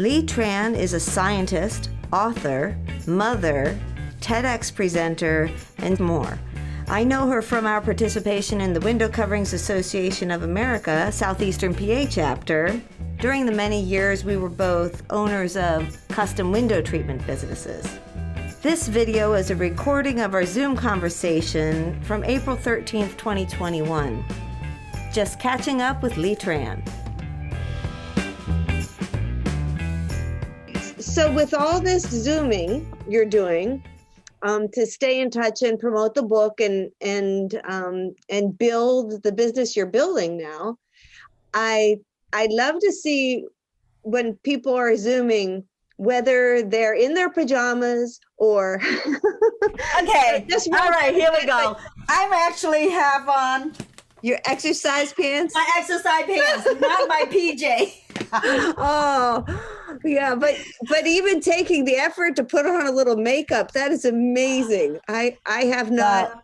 Lea Tran is a scientist, author, mother, TedX presenter, and more. I know her from our participation in the Window Coverings Association of America, Southeastern PA Chapter. During the many years we were both owners of custom window treatment businesses. This video is a recording of our Zoom conversation from April 13th, 2021. Just catching up with Lea Tran. So with all this Zooming you're doing, to stay in touch and promote the book and build the business you're building now, I'd love to see when people are Zooming, whether they're in their pajamas or okay. All right, here we go. I'm actually have on your exercise pants. My exercise pants, not my PJ. Oh, yeah, but even taking the effort to put on a little makeup, that is amazing. I have not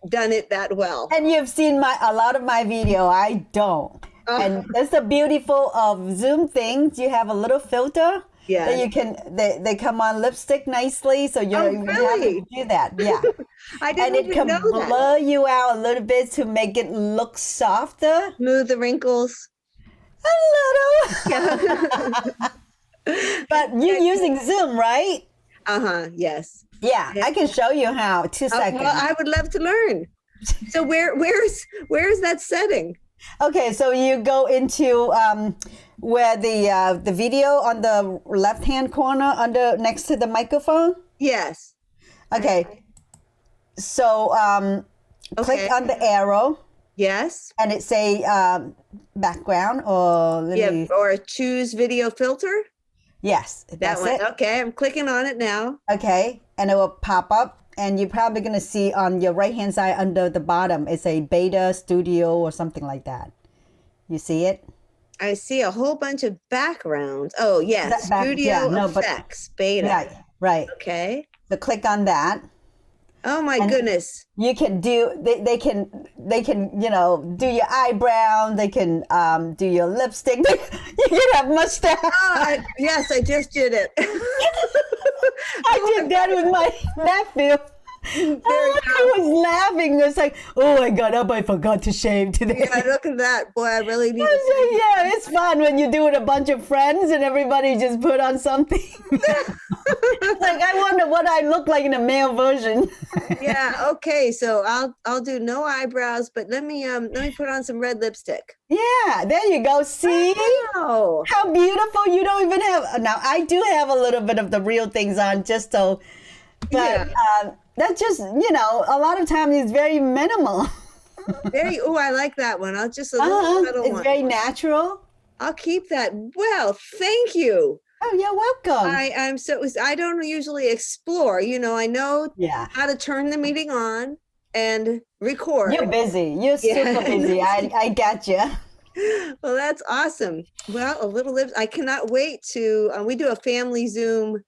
done it that well. And you've seen a lot of my video. I don't. And that's the beautiful of Zoom things. You have a little filter. Yeah. That you can. They come on lipstick nicely, so you really? have to do that. Yeah. I didn't and it even can know blur that. you out a little bit to make it look softer. Smooth the wrinkles. A little. But you're using Zoom, right? Yes. Yeah, I can show you how. 2 seconds. Well, I would love to learn. So where's that setting? Okay, so you go into where the video on the left hand corner next to the microphone. Yes. Okay. So click on the arrow. Yes. And it say background or choose video filter. Yes, that's it. Okay, I'm clicking on it now. Okay, and it will pop up. And you're probably going to see on your right-hand side under the bottom, it's a beta studio or something like that. You see it? I see a whole bunch of backgrounds. Oh, yes. Studio effects, beta. Right. Okay. So click on that. Oh, my goodness. You can do, they can, do your eyebrows. They can do your lipstick. You can have mustache. Yes, I just did it. I did that with my nephew. He was laughing. It's like, oh my God, I forgot to shave today. Yeah, look at that. Boy, I really need to say, yeah, it's fun when you do it with a bunch of friends and everybody just put on something. Like, I wonder what I look like in a male version. Yeah, okay. So I'll do no eyebrows, but let me put on some red lipstick. Yeah, there you go. See? Wow. How beautiful. You don't even have, now I do have a little bit of the real things on just so, but that's just, a lot of times it's very minimal. I like that one. I'll just a little it's one. Very natural. I'll keep that. Well, thank you. Oh, you're welcome. I don't usually explore, I know how to turn the meeting on and record. You're busy. You're super busy. I got you. Well, that's awesome. Well, a little I cannot wait to, we do a family Zoom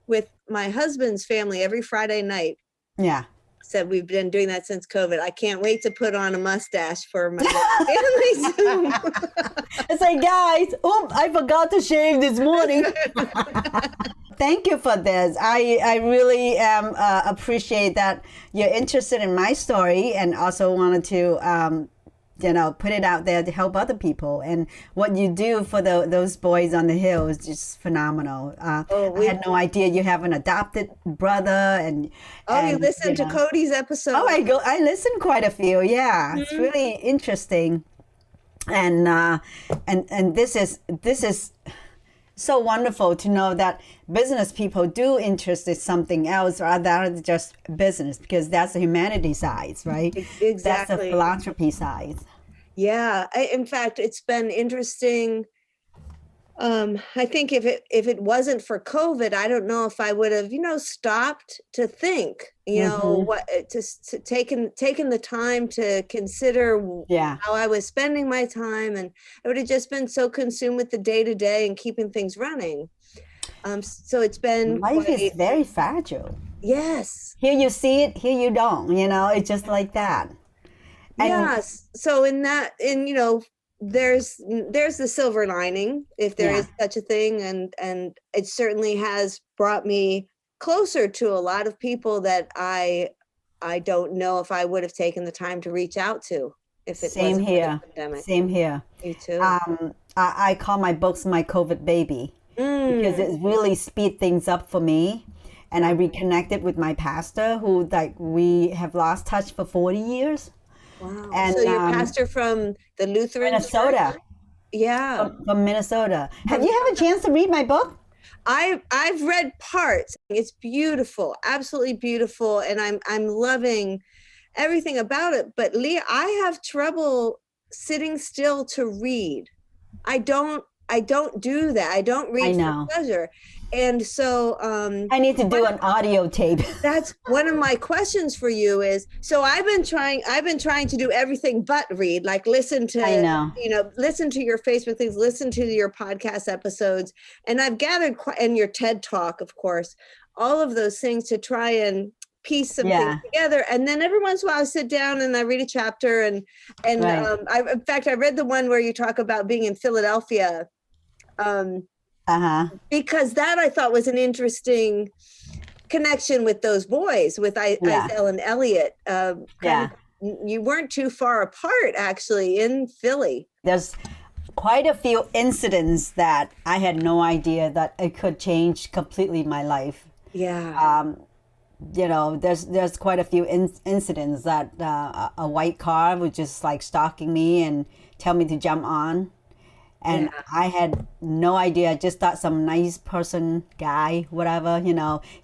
with my husband's family every Friday night. Yeah. Said we've been doing that since COVID. I can't wait to put on a mustache for my family Zoom. It's like, guys, I forgot to shave this morning. Thank you for this. I really appreciate that you're interested in my story and also wanted to put it out there to help other people. And what you do for those boys on the hill is just phenomenal. I had no idea you have an adopted brother. And you listened to Cody's episode? Oh, I listened quite a few. Yeah, It's really interesting. And this is so wonderful to know that business people do interest in something else rather than just business, because that's the humanity side, right? Exactly. That's the philanthropy side. Yeah. In fact, it's been interesting. I think if it wasn't for COVID, I don't know if I would have, stopped to think, taken the time to consider how I was spending my time, and I would have just been so consumed with the day to day and keeping things running. So it's been life is very fragile. Yes. Here you see it, here you don't. It's just like that. Yes. So there's the silver lining, if there is such a thing, and it certainly has brought me closer to a lot of people that I don't know if I would have taken the time to reach out to if it wasn't for the pandemic. Same here. Me too. I call my books my COVID baby because it really speed things up for me. And I reconnected with my pastor who we have lost touch for 40 years. Wow. And, so you're pastor from the Lutheran Minnesota. Church? Yeah. From Minnesota. Have you had a chance to read my book? I've read parts. It's beautiful, absolutely beautiful, and I'm loving everything about it. But Lea, I have trouble sitting still to read. I don't do that. I don't read for pleasure. And so I need to do an audio tape. That's one of my questions for you is, so I've been trying to do everything but read, like listen to, listen to your Facebook things, listen to your podcast episodes. And I've gathered, and your TED talk, of course, all of those things to try and piece some things together. And then every once in a while I sit down and I read a chapter and in fact, I read the one where you talk about being in Philadelphia. Because that I thought was an interesting connection with those boys, with Isel and Elliot. You weren't too far apart, actually, in Philly. There's quite a few incidents that I had no idea that it could change completely my life. Yeah. There's quite a few incidents that a white car was just like stalking me and tell me to jump on. And I had no idea. I just thought some nice person, guy, whatever,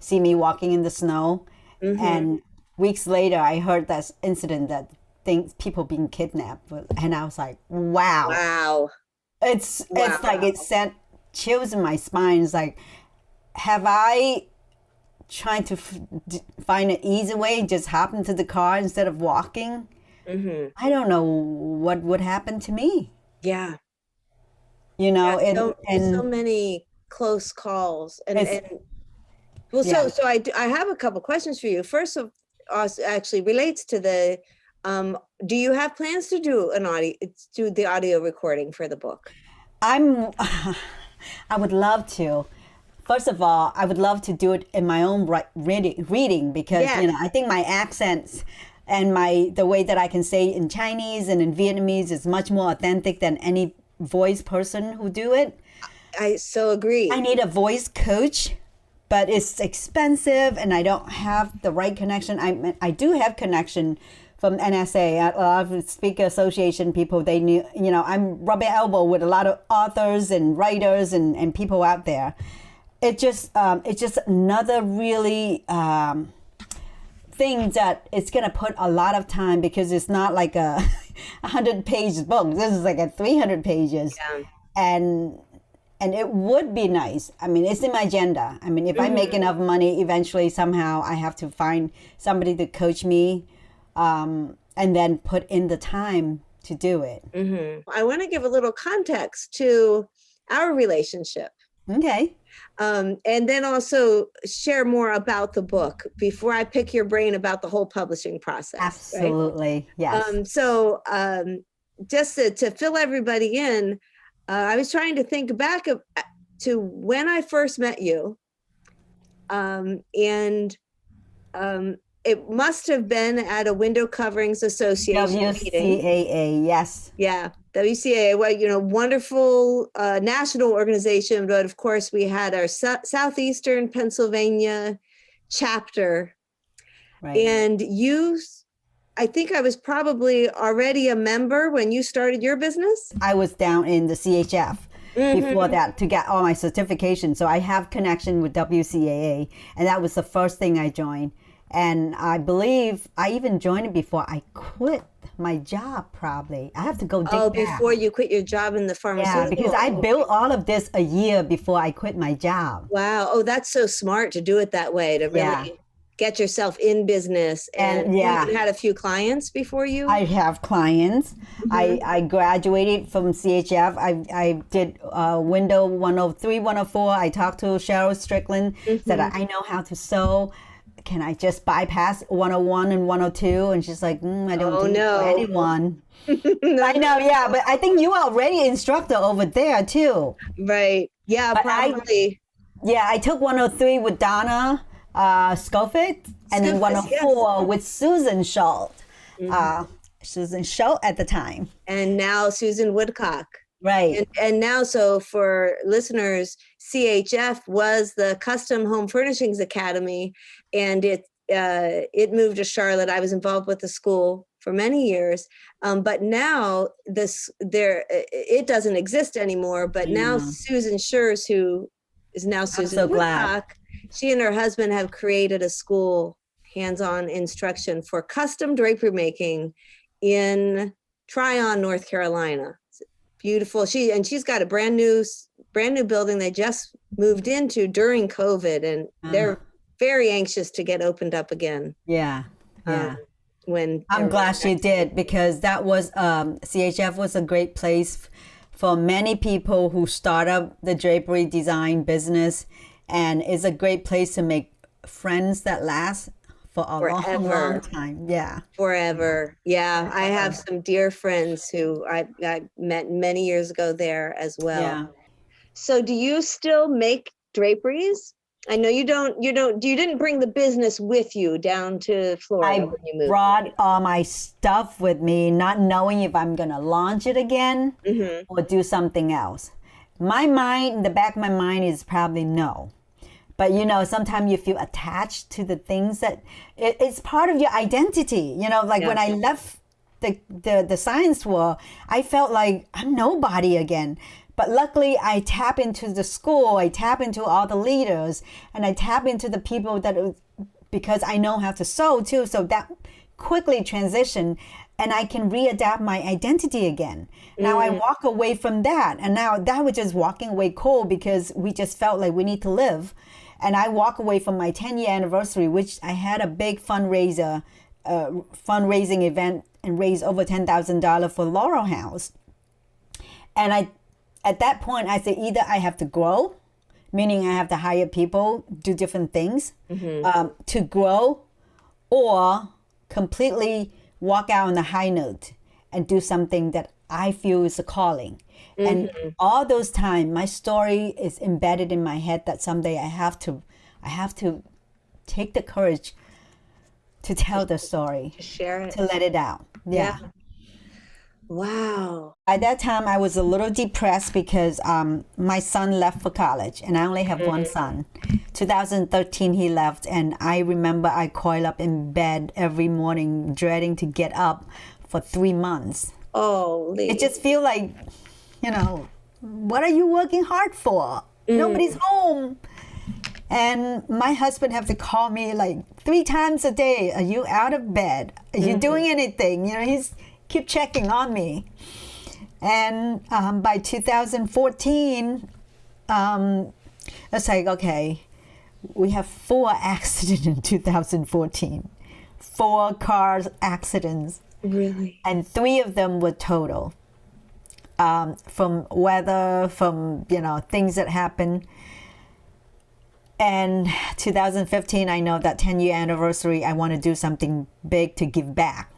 see me walking in the snow. And weeks later, I heard that incident that people being kidnapped. And I was like, wow. It's like it sent chills in my spine. It's like, have I tried to find an easy way, just hop into the car instead of walking? I don't know what would happen to me. Yeah. So many close calls, so I have a couple questions for you. First of all, actually relates to the. Do you have plans to do the audio recording for the book? I would love to. First of all, I would love to do it in my own reading because I think my accents and the way that I can say in Chinese and in Vietnamese is much more authentic than any voice person who do it. I so agree. I need a voice coach, but it's expensive and I don't have the right connection. I do have connection from NSA, a lot of speaker association people. They knew, I'm rubbing elbow with a lot of authors and writers and people out there. It's just another really thing that it's gonna put a lot of time because it's not like a 100-page book. This is like a 300 pages, and it would be nice. I mean, it's in my agenda. I mean, if I make enough money, eventually somehow I have to find somebody to coach me, and then put in the time to do it. I want to give a little context to our relationship. Okay. And then also share more about the book before I pick your brain about the whole publishing process. Absolutely, right? yes. Just to fill everybody in, I was trying to think back to when I first met you, and it must have been at a Window Coverings Association meeting. WCAA, yes. Yeah, WCAA, well, wonderful national organization, but of course we had our Southeastern Pennsylvania chapter. Right. And I think I was probably already a member when you started your business. I was down in the CHF before that to get all my certifications. So I have connection with WCAA, and that was the first thing I joined. And I believe I even joined it before I quit my job, probably. I have to go dig back. Before you quit your job in the pharmaceutical? Yeah, because I built all of this a year before I quit my job. Wow. Oh, that's so smart to do it that way, to really get yourself in business. And you even had a few clients before you? I have clients. I graduated from CHF. I did Window 103, 104. I talked to Cheryl Strickland, said I know how to sew. can I just bypass 101 and 102? And she's like, I don't do it for anyone. I know, yeah, but I think you are already instructor over there too. Right. Yeah, But probably. I took 103 with Donna Schofield, and then 104 with Susan Schultz. Susan Schultz at the time. And now Susan Woodcock. Right. And now, so for listeners, CHF was the Custom Home Furnishings Academy, and it moved to Charlotte. I was involved with the school for many years, but now it doesn't exist anymore. But now Susan Schurz, who is now Susan Woodcock, she and her husband have created a school, hands-on instruction for custom drapery making in Tryon, North Carolina. Beautiful. She's got a brand new building they just moved into during COVID, and they're very anxious to get opened up again. Yeah. When I'm glad she did, because that was CHF was a great place for many people who start up the drapery design business, and it's a great place to make friends that last for a long time. Yeah. Forever. Yeah. I have some dear friends who I met many years ago there as well. Yeah. So do you still make draperies? I know you didn't bring the business with you down to Florida when you moved. I brought all my stuff with me, not knowing if I'm going to launch it again or do something else. The back of my mind is probably no. But, sometimes you feel attached to the things that it's part of your identity. When I left the science world, I felt like I'm nobody again. But luckily, I tap into the school, I tap into all the leaders, and I tap into the people because I know how to sew too. So that quickly transitioned, and I can readapt my identity again. Now I walk away from that. And now that was just walking away cold, because we just felt like we need to live. And I walk away from my 10-year anniversary, which I had a big fundraising event and raised over $10,000 for Laurel House. And at that point, I said, either I have to grow, meaning I have to hire people, do different things to grow, or completely walk out on a high note and do something that I feel is a calling. And all those times, my story is embedded in my head that someday I have to take the courage to tell the story, to share it, to let it out. Yeah. Wow. At that time, I was a little depressed because my son left for college, and I only have one son. 2013, he left, and I remember I coiled up in bed every morning, dreading to get up for 3 months. Oh, Lee. It just feel like, what are you working hard for? Nobody's home. And my husband have to call me like 3 times a day. Are you out of bed? Are you doing anything? He's keep checking on me. And by 2014, it's like, okay, we have 4 accidents in 2014. 4 car accidents. Really? And 3 of them were total. From weather, from, things that happen. And 2015, I know that 10-year anniversary, I want to do something big to give back,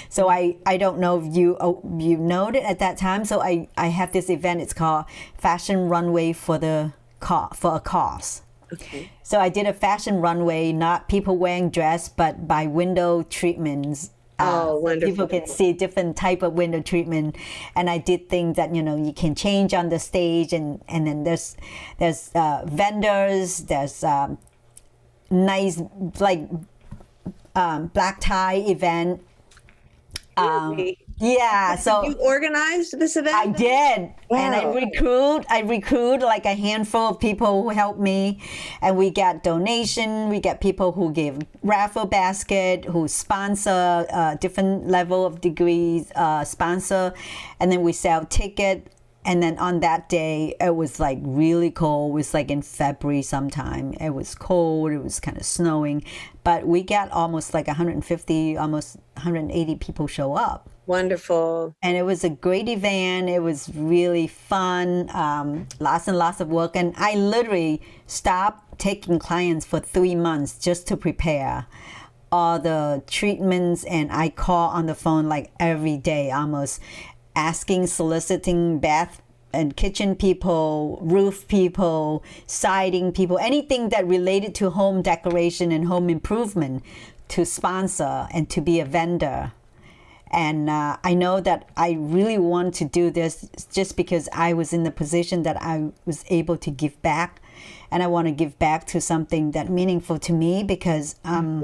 So I don't know if you noted at that time. So I have this event. It's called Fashion Runway for a Cause. Okay. So I did a fashion runway, not people wearing dress, but by window treatments. Wonderful. People can see different type of window treatment, and I did things that you can change on the stage, and then there's vendors, there's nice black tie event. Really? Yeah, so you organized this event? I did. Wow. And I recruit like a handful of people who helped me, and we got donation. We got people who give raffle basket, who sponsor different level of degrees, sponsor, and then we sell ticket. And then on that day, it was like really cold. It was like in February sometime. It was cold. It was kind of snowing. But we got almost like 150, almost 180 people show up. Wonderful. And it was a great event. It was really fun, lots and lots of work. And I literally stopped taking clients for 3 months just to prepare all the treatments. And I call on the phone like every day, almost asking, soliciting bath and kitchen people, roof people, siding people, anything that related to home decoration and home improvement to sponsor and to be a vendor. And I know that I really want to do this just because I was in the position that I was able to give back. And I want to give back to something that meaningful to me because I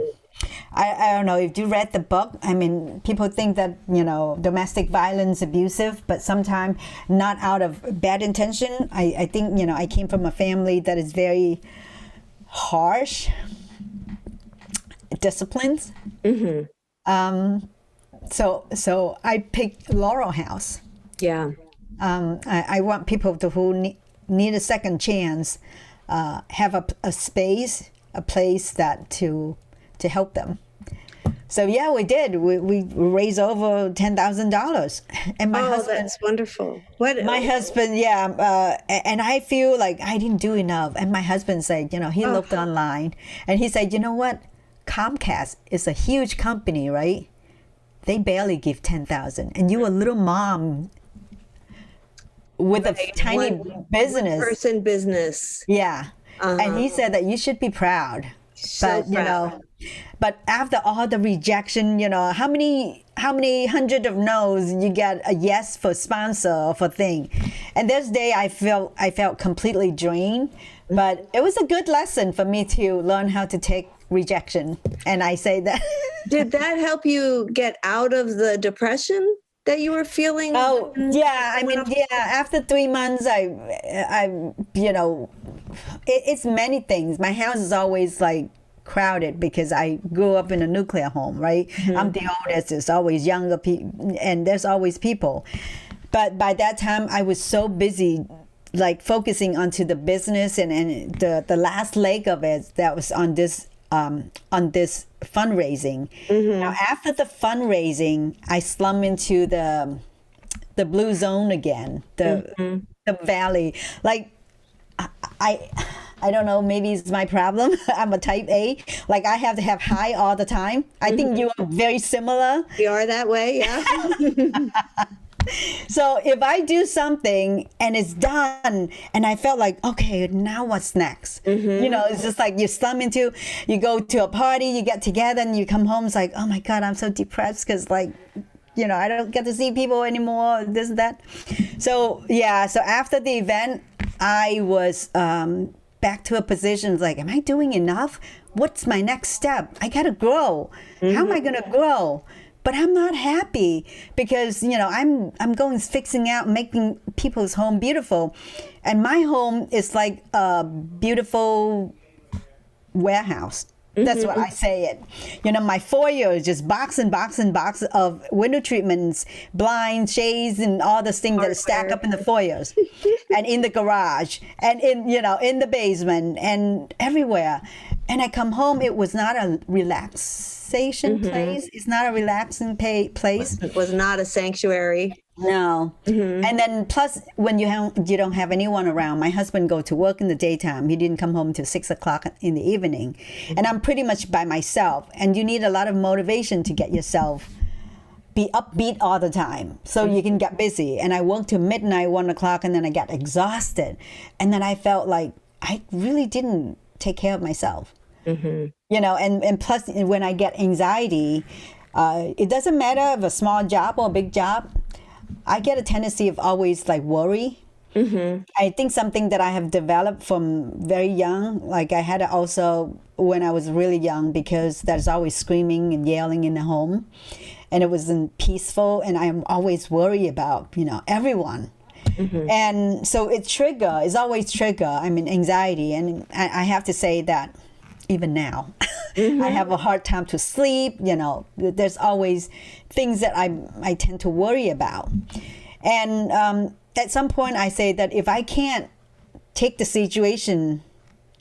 don't know if you read the book. I mean, people think that, domestic violence abusive, but sometimes not out of bad intention. I think, I came from a family that is very harsh, disciplined. So I picked Laurel House. Yeah. I want people who need a second chance, have a space, a place that to help them. So yeah, we did. We raised over $10,000, and my husband. That's wonderful. My husband, yeah, and I feel like I didn't do enough. And my husband said, he looked online, and he said, you know what, Comcast is a huge company, right? They barely give 10,000, and you a little mom with a tiny business, person business. Yeah, and he said that you should be proud. So But but after all the rejection, how many hundred of no's you get a yes for sponsor or for thing, and this day I felt completely drained. But it was a good lesson for me to learn how to take rejection, and I say that. Did that help you get out of the depression that you were feeling? Oh yeah, after 3 months, it's many things. My house is always like crowded because I grew up in a nuclear home, right? I'm the oldest. There's always younger people, and there's always people. But by that time, I was so busy, like focusing onto the business and the last leg of it that was on this fundraising. Now, after the fundraising, I slumped into the blue zone again, the valley. Like I don't know, maybe it's my problem. I'm a type A. Like I have to have high all the time. I think you are very similar. We are that way, yeah. So if I do something and it's done and I felt like, okay, now what's next? It's just like you go to a party, you get together and you come home. It's like, oh my God, I'm so depressed because I don't get to see people anymore, this and that. So yeah, so after the event, I was back to a position like, am I doing enough? What's my next step? I gotta grow. How am I gonna grow? But I'm not happy because, I'm going fixing out, making people's home beautiful. And my home is like a beautiful warehouse. That's what I say it. My foyer is just box and box and box of window treatments, blinds, shades, and all this thing that is stacked up in the foyers and in the garage and in the basement and everywhere. And I come home, it was not a relaxation place. It's not a relaxing place. It was not a sanctuary. No. And then plus when you don't have anyone around, my husband go to work in the daytime. He didn't come home till 6 o'clock in the evening. And I'm pretty much by myself. And you need a lot of motivation to get yourself be upbeat all the time so you can get busy. And I worked till midnight, 1 o'clock, and then I got exhausted. And then I felt like I really didn't take care of myself. And plus when I get anxiety, it doesn't matter if a small job or a big job, I get a tendency of always like worry. I think something that I have developed from very young, like I had it also when I was really young, because there's always screaming and yelling in the home and it wasn't peaceful, and I'm always worried about, everyone. And so it's always trigger, anxiety. And I have to say that even now, I have a hard time to sleep. There's always things that I tend to worry about. And at some point I say that if I can't take the situation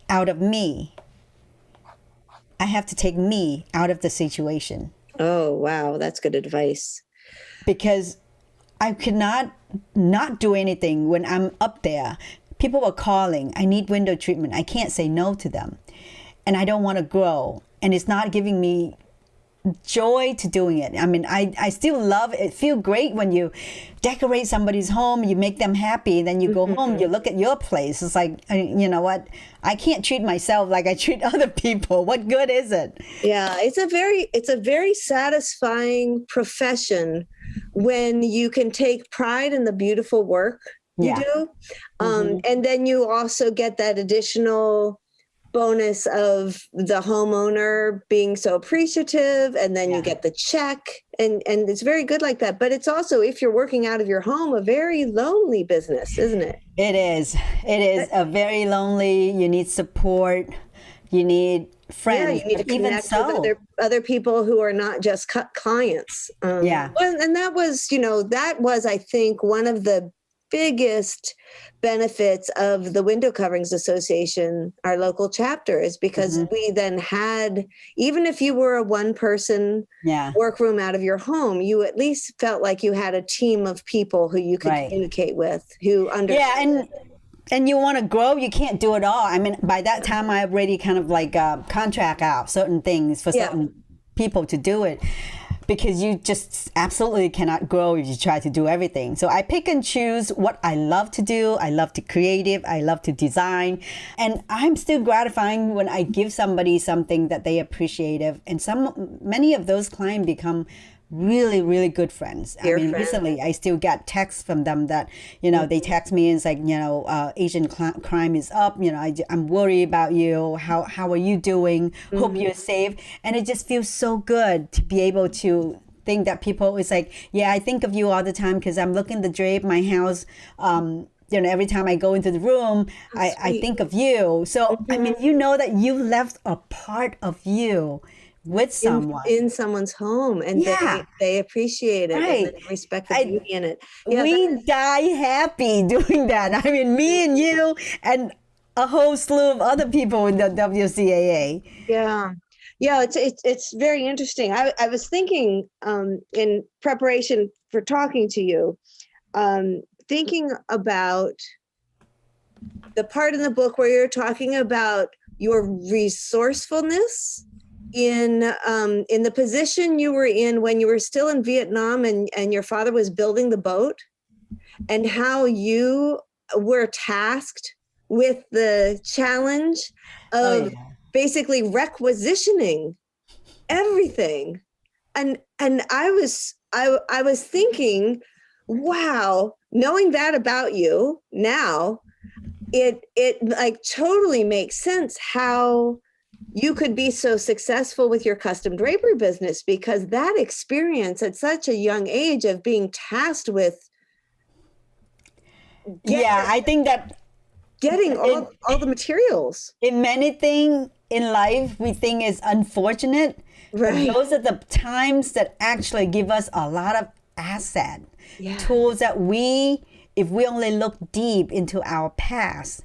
out of me, I have to take me out of the situation. Oh, wow. That's good advice. because I could not do anything when I'm up there. People were calling, I need window treatment. I can't say no to them. And I don't want to grow. And it's not giving me joy to doing it. I mean, I still love it. It feels great when you decorate somebody's home, you make them happy, and then you go home, you look at your place. It's like, you know what? I can't treat myself like I treat other people. What good is it? Yeah, it's a very satisfying profession when you can take pride in the beautiful work you do. And then you also get that additional bonus of the homeowner being so appreciative, and then you get the check, and it's very good like that. But it's also, if you're working out of your home, a very lonely business, isn't it? It is a very lonely. You need support, you need friends. You need to connect with other people who are not just clients. And that was I think one of the biggest benefits of the Window Coverings Association, our local chapter, is because we then had, even if you were a one-person workroom out of your home, you at least felt like you had a team of people who you could communicate with, who understood. And you want to grow, you can't do it all. I mean, by that time, I already kind of like contract out certain things for certain people to do it, because you just absolutely cannot grow if you try to do everything. So I pick and choose what I love to do. I love to creative. I love to design. And I'm still gratifying when I give somebody something that they appreciate. And many of those clients become really, really good friends. Recently I still get texts from them that, they text me and it's like, Asian crime is up. I'm worried about you. How are you doing? Hope you're safe. And it just feels so good to be able to think that people is like, I think of you all the time because I'm looking to drape my house. Every time I go into the room, I think of you. So, I mean, that you left a part of you with someone in someone's home, and they appreciate it, and they respect the beauty in it. We die happy doing that. I mean, me and you and a whole slew of other people in the WCAA. It's very interesting. I was thinking in preparation for talking to you, thinking about the part in the book where you're talking about your resourcefulness in the position you were in when you were still in Vietnam and your father was building the boat, and how you were tasked with the challenge of basically requisitioning everything. And I was thinking, wow, knowing that about you now, it like totally makes sense how you could be so successful with your custom drapery business, because that experience at such a young age of being tasked with I think that getting all the materials. In many things in life we think is unfortunate, but those are the times that actually give us a lot of asset tools that if we only look deep into our past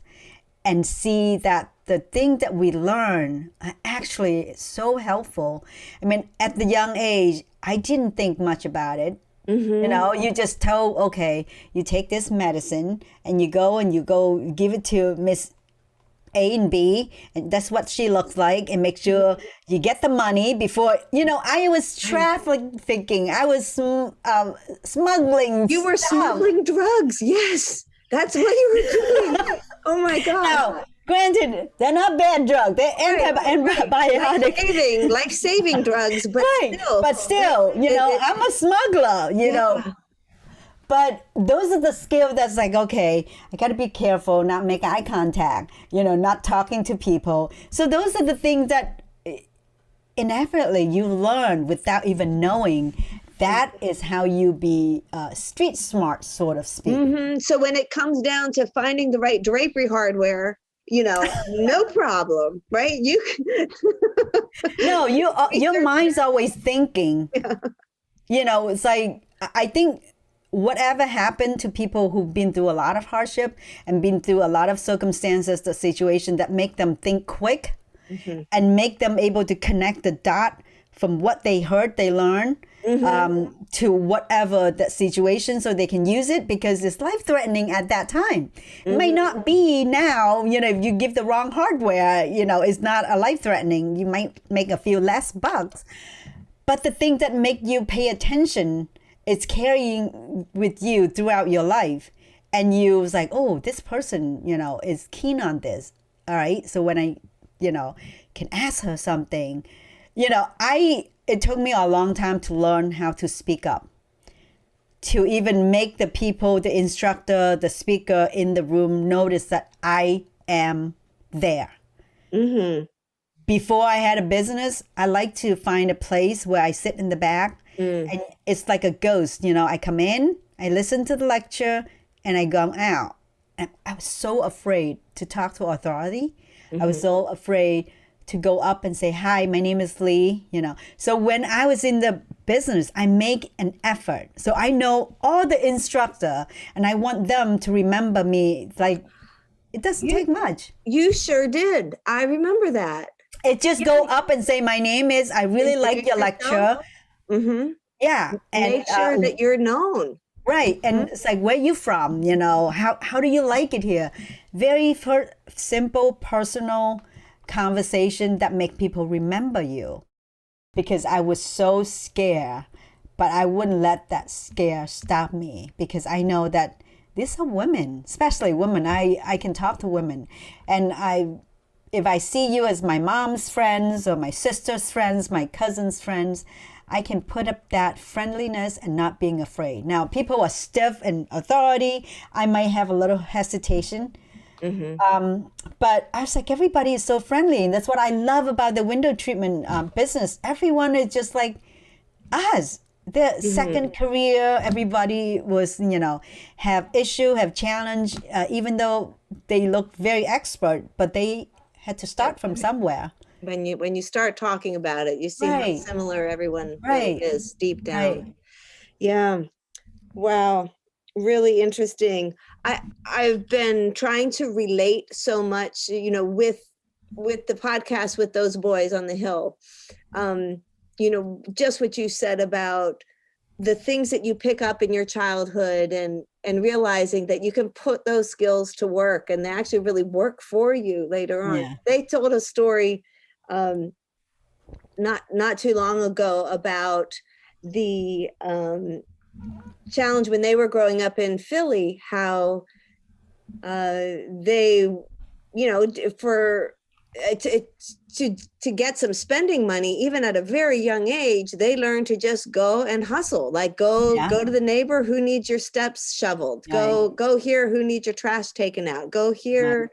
and see that the thing that we learn are actually so helpful. I mean, at the young age, I didn't think much about it. You just told, okay, you take this medicine and you go give it to Miss A and B, and that's what she looks like, and make sure you get the money before, I was trafficking. I was smuggling. You were smuggling drugs. Yes. That's what you were doing. Oh my God. Now, granted, they're not bad drugs. They're antibiotic. Life-saving drugs, but still, I'm a smuggler, But those are the skills that's like, okay, I got to be careful, not make eye contact, not talking to people. So those are the things that inevitably you learn without even knowing. That is how you be street smart, sort of speak. So when it comes down to finding the right drapery hardware, no problem, right? No, your mind's always thinking. It's like, I think whatever happened to people who've been through a lot of hardship and been through a lot of circumstances, the situation that make them think quick and make them able to connect the dot from what they heard, they learned, to whatever that situation so they can use it, because it's life-threatening at that time. It may not be now, if you give the wrong hardware, it's not a life-threatening. You might make a few less bucks. But the thing that make you pay attention is carrying with you throughout your life. And you was like, oh, this person, is keen on this. All right. So when I, can ask her something, it took me a long time to learn how to speak up, to even make the people, the instructor, the speaker in the room notice that I am there. Before I had a business, I like to find a place where I sit in the back and it's like a ghost. I come in, I listen to the lecture, and I go out. And I was so afraid to talk to authority. I was so afraid to go up and say, hi, my name is Lee, So when I was in the business, I make an effort. So I know all the instructor and I want them to remember me. Like, it doesn't take much. You sure did. I remember that. It just go up and say, my name is, I really like your lecture. Yeah. And make sure that you're known. Right. And it's like, where you from? How do you like it here? Very simple, personal conversation that make people remember you. Because I was so scared, but I wouldn't let that scare stop me, because I know that these are women, especially women. I can talk to women, and if I see you as my mom's friends or my sister's friends, my cousin's friends, I can put up that friendliness and not being afraid. Now, people are stiff and authority. I might have a little hesitation. But I was like, everybody is so friendly. And that's what I love about the window treatment business. Everyone is just like us. Their second career, everybody was, have issue, have challenge, even though they look very expert, but they had to start from somewhere. When you start talking about it, you see how similar everyone really is deep down. Yeah. Wow. Really interesting. I've been trying to relate so much, with the podcast with those boys on the hill. Just what you said about the things that you pick up in your childhood and realizing that you can put those skills to work and they actually really work for you later on. Yeah. They told a story not too long ago about the challenge when they were growing up in Philly, how they, for to get some spending money, even at a very young age, they learn to just go and hustle, like go to the neighbor who needs your steps shoveled, go here who needs your trash taken out, go here,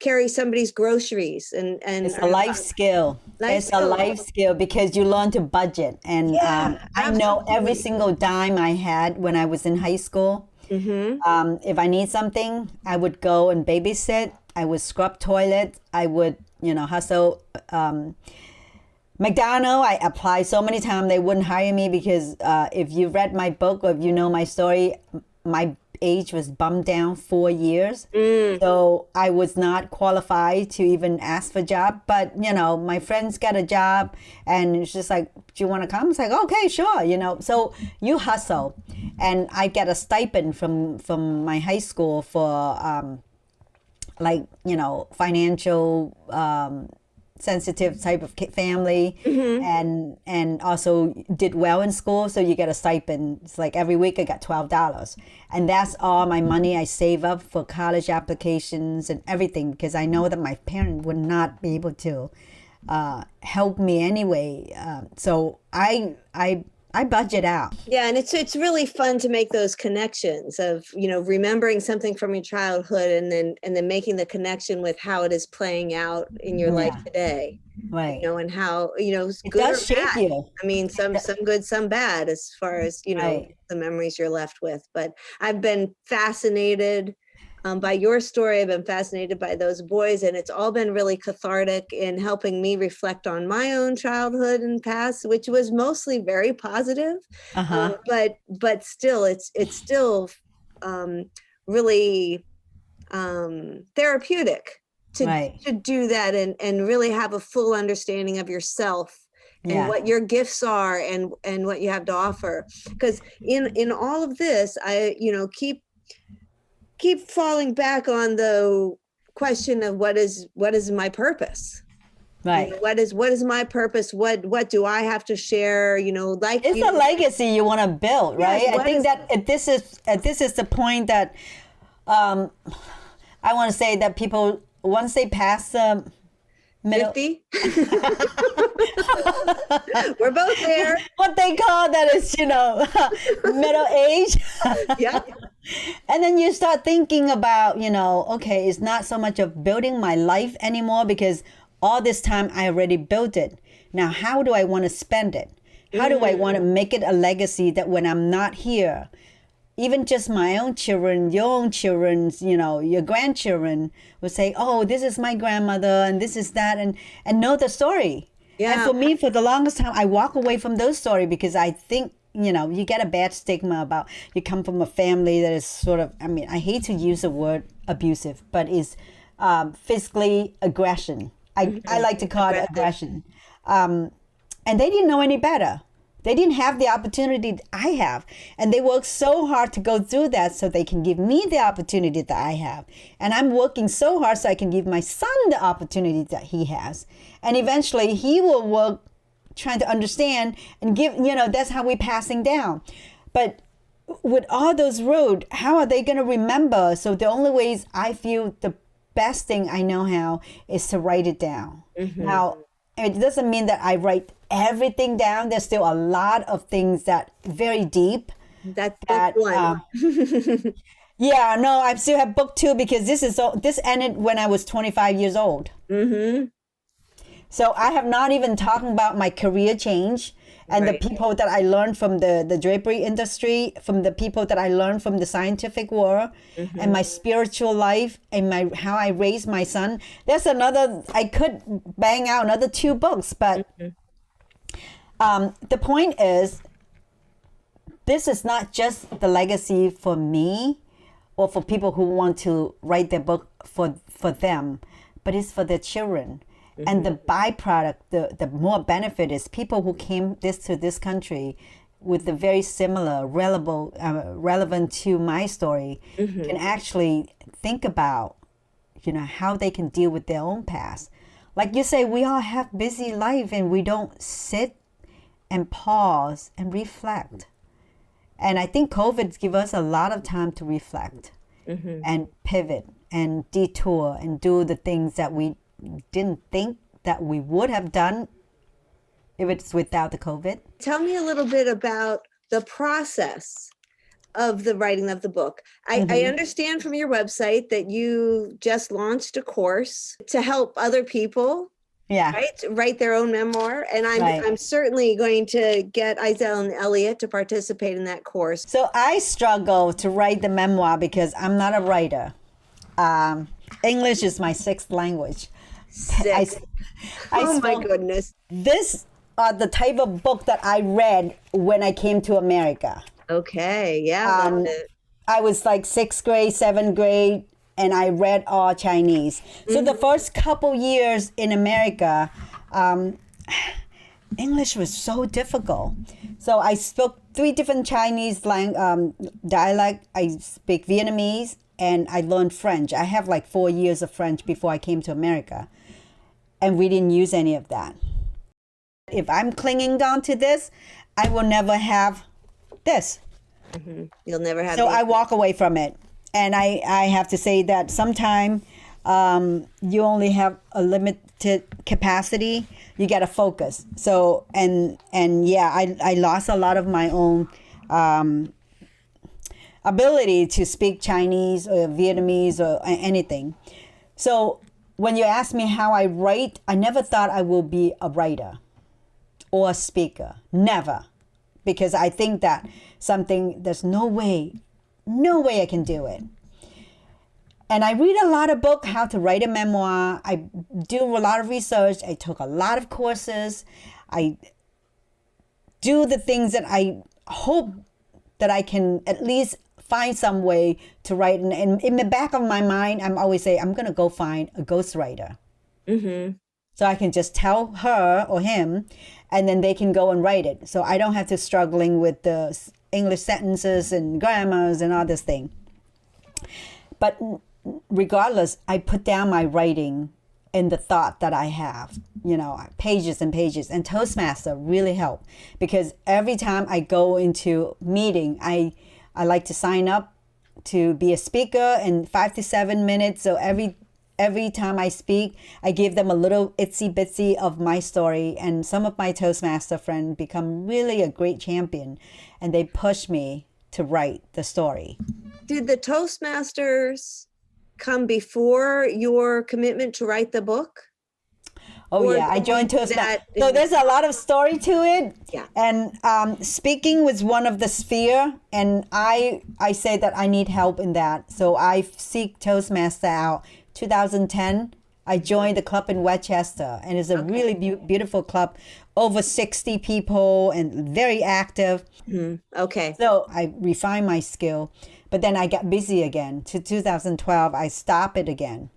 carry somebody's groceries, and it's a life skill. It's a life skill because you learn to budget. And I know every single dime I had when I was in high school. If I need something, I would go and babysit. I would scrub toilets. I would, hustle. McDonald's, I applied so many times they wouldn't hire me because if you read my book or if you know my story, my age was bumped down 4 years. So I was not qualified to even ask for a job. But, my friends got a job and it's just like, do you want to come? It's like, okay, sure, So you hustle. And I get a stipend from my high school for financial sensitive type of family, and also did well in school, so you get a stipend. It's like every week I got $12, and that's all my money I save up for college applications and everything, because I know that my parents would not be able to help me anyway. So I budget out. Yeah, and it's really fun to make those connections of, remembering something from your childhood and then making the connection with how it is playing out in your life today. Right. And how, it good does or shape bad. you. I mean, some good, some bad, as far as, the memories you're left with. But I've been fascinated by your story. I've been fascinated by those boys, and it's all been really cathartic in helping me reflect on my own childhood and past, which was mostly very positive. But still, it's still really therapeutic to do that and really have a full understanding of yourself Yeah. and what your gifts are and what you have to offer. Because in all of this, I, keep falling back on the question of what is my purpose. Right. What is my purpose? What do I have to share? Like, It's a legacy you want to build, right? Yes, I think that this is the point that I want to say that people, once they pass the middle 50. We're both there. what they call that is, middle age. Yeah. And then you start thinking about, okay, it's not so much of building my life anymore, because all this time I already built it. Now, how do I want to spend it? How do I want to make it a legacy that when I'm not here, even just my own children, your own children, your grandchildren will say, oh, this is my grandmother and this is that, and know the story. Yeah. And for me, for the longest time, I walk away from those stories because I think, you get a bad stigma about you come from a family that is sort of, I hate to use the word abusive, but is physically aggression. I like to call it aggression. And they didn't know any better. They didn't have the opportunity I have. And they worked so hard to go through that so they can give me the opportunity that I have. And I'm working so hard so I can give my son the opportunity that he has. And eventually he will work trying to understand and give, that's how we're passing down. But with all those roads, how are they going to remember? So the only ways I feel the best thing I know how is to write it down. Now, it doesn't mean that I write everything down. There's still a lot of things that very deep. That's book one. Yeah, no, I still have book two because this ended when I was 25 years old. So I have not even talking about my career change and the people that I learned from the drapery industry, from the people that I learned from the scientific world, and my spiritual life, and how I raised my son. There's I could bang out another 2 books, but the point is, this is not just the legacy for me or for people who want to write their book for them, but it's for their children. And the byproduct, the more benefit is people who came to this country with the very similar, relevant to my story, can actually think about, how they can deal with their own past. Like you say, we all have busy life and we don't sit and pause and reflect. And I think COVID's give us a lot of time to reflect and pivot and detour and do the things that we didn't think that we would have done if it's without the COVID. Tell me a little bit about the process of the writing of the book. I understand from your website that you just launched a course to help other people write their own memoir. And I'm certainly going to get Isel and Elliot to participate in that course. So I struggle to write the memoir because I'm not a writer. English is my 6th language. Oh my goodness. This are the type of book that I read when I came to America. Okay, yeah. I was like 6th grade, 7th grade, and I read all Chinese. So the first couple years in America, English was so difficult. So I spoke 3 different Chinese dialect. I speak Vietnamese, and I learned French. I have like 4 years of French before I came to America. And we didn't use any of that. If I'm clinging down to this, I will never have this. You'll never have. So I walk away from it. And I have to say that sometimes you only have a limited capacity. You got to focus. So, and yeah, I lost a lot of my own ability to speak Chinese or Vietnamese or anything. So when you ask me how I write, I never thought I will be a writer or a speaker. Never. Because I think that there's no way I can do it. And I read a lot of books, how to write a memoir. I do a lot of research. I took a lot of courses. I do the things that I hope that I can at least find some way to write. And in the back of my mind, I'm always saying, I'm going to go find a ghostwriter. So I can just tell her or him, and then they can go and write it. So I don't have to struggling with the English sentences and grammars and all this thing. But regardless, I put down my writing and the thought that I have, pages and pages. And Toastmaster really helped, because every time I go into meeting, I like to sign up to be a speaker in 5 to 7 minutes. So every time I speak, I give them a little itsy bitsy of my story, and some of my Toastmaster friends become really a great champion, and they push me to write the story. Did the Toastmasters come before your commitment to write the book? Oh, yeah, I joined Toastmasters. So there's a lot of story to it. Yeah. And speaking was one of the sphere, and I say that I need help in that. So I seek Toastmaster out. 2010, I joined the club in Westchester, and it's a really beautiful club, over 60 people and very active. Okay. So I refined my skill, but then I got busy again. To 2012, I stopped it again.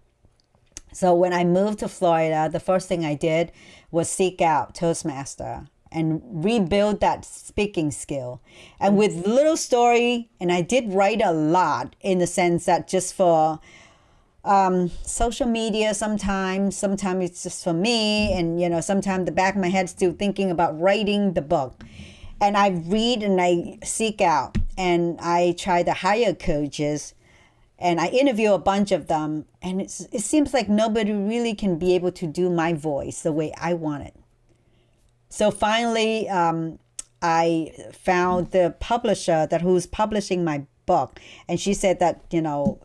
So when I moved to Florida, the first thing I did was seek out Toastmaster and rebuild that speaking skill. And with little story, and I did write a lot in the sense that just for social media sometimes it's just for me, and sometimes the back of my head still thinking about writing the book. And I read and I seek out, and I try to hire coaches, and I interview a bunch of them, and it seems like nobody really can be able to do my voice the way I want it. So finally I found the publisher who's publishing my book, and she said that